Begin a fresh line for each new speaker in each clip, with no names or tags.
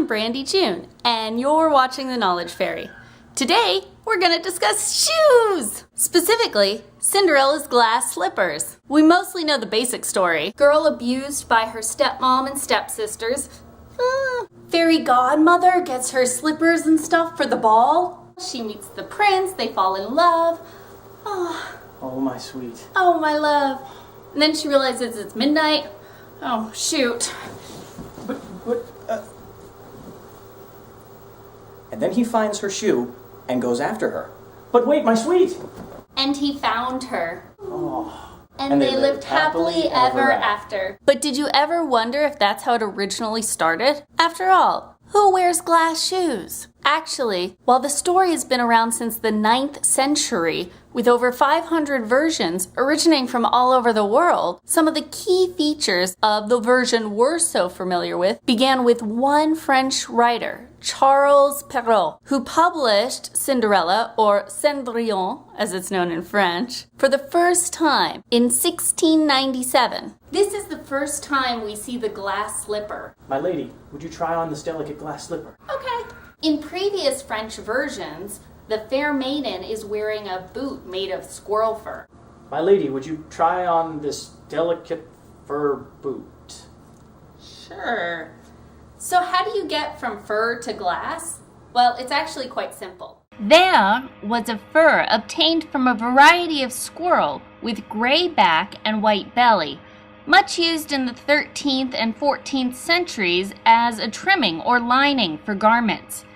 I'm Brandy June, and you're watching The Knowledge Fairy. Today, we're gonna discuss shoes! Specifically, Cinderella's glass slippers. We mostly know the basic story. Girl abused by her stepmom and stepsisters. Fairy godmother gets her slippers and stuff for the ball. She meets the prince, they fall in love.
Oh, my sweet.
Oh, my love. And then she realizes it's midnight. Oh, shoot.
And then he finds her shoe and goes after her. But wait, my sweet!
And he found her.
Oh.
And they lived happily ever after. But did you ever wonder if that's how it originally started? After all, who wears glass shoes? Actually, while the story has been around since the 9th century, with over 500 versions originating from all over the world, some of the key features of the version we're so familiar with began with one French writer, Charles Perrault, who published Cinderella, or Cendrillon, as it's known in French, for the first time in 1697. This is the first time we see the glass slipper.
My lady, would you try on this delicate glass slipper?
Okay. In previous French versions, the fair maiden is wearing a boot made of squirrel fur.
My lady, would you try on this delicate fur boot?
Sure. So how do you get from fur to glass? Well, it's actually quite simple. There was a fur obtained from a variety of squirrel with gray back and white belly, much used in the 13th and 14th centuries as a trimming or lining for garments.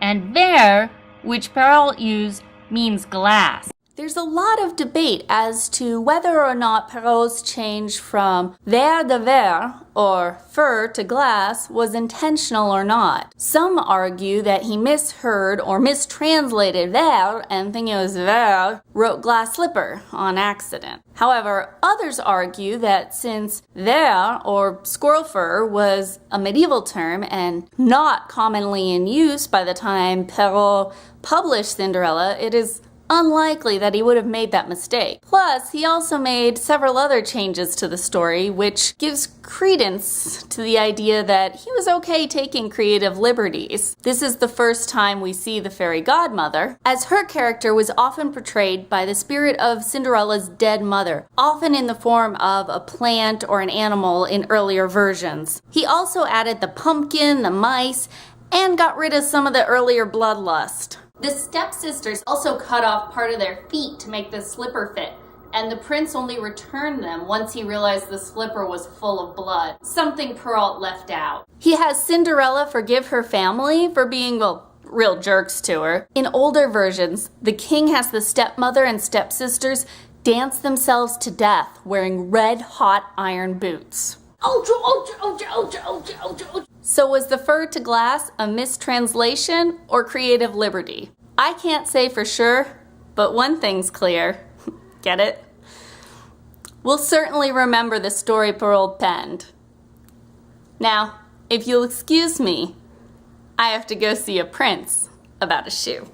And verre, which Perrault used, means glass. There's a lot of debate as to whether or not Perrault's change from verre de verre, or fur, to glass was intentional or not. Some argue that he misheard or mistranslated verre and thinking it was verre, wrote glass slipper on accident. However, others argue that since verre, or squirrel fur, was a medieval term and not commonly in use by the time Perrault published Cinderella, it is unlikely that he would have made that mistake. Plus, he also made several other changes to the story, which gives credence to the idea that he was okay taking creative liberties. This is the first time we see the fairy godmother, as her character was often portrayed by the spirit of Cinderella's dead mother, often in the form of a plant or an animal in earlier versions. He also added the pumpkin, the mice, and got rid of some of the earlier bloodlust. The stepsisters also cut off part of their feet to make the slipper fit, and the prince only returned them once he realized the slipper was full of blood, something Perrault left out. He has Cinderella forgive her family for being, real jerks to her. In older versions, the king has the stepmother and stepsisters dance themselves to death wearing red-hot iron boots. So was the fur to glass a mistranslation or creative liberty? I can't say for sure, but one thing's clear. Get it? We'll certainly remember the story Perrault penned. Now, if you'll excuse me, I have to go see a prince about a shoe.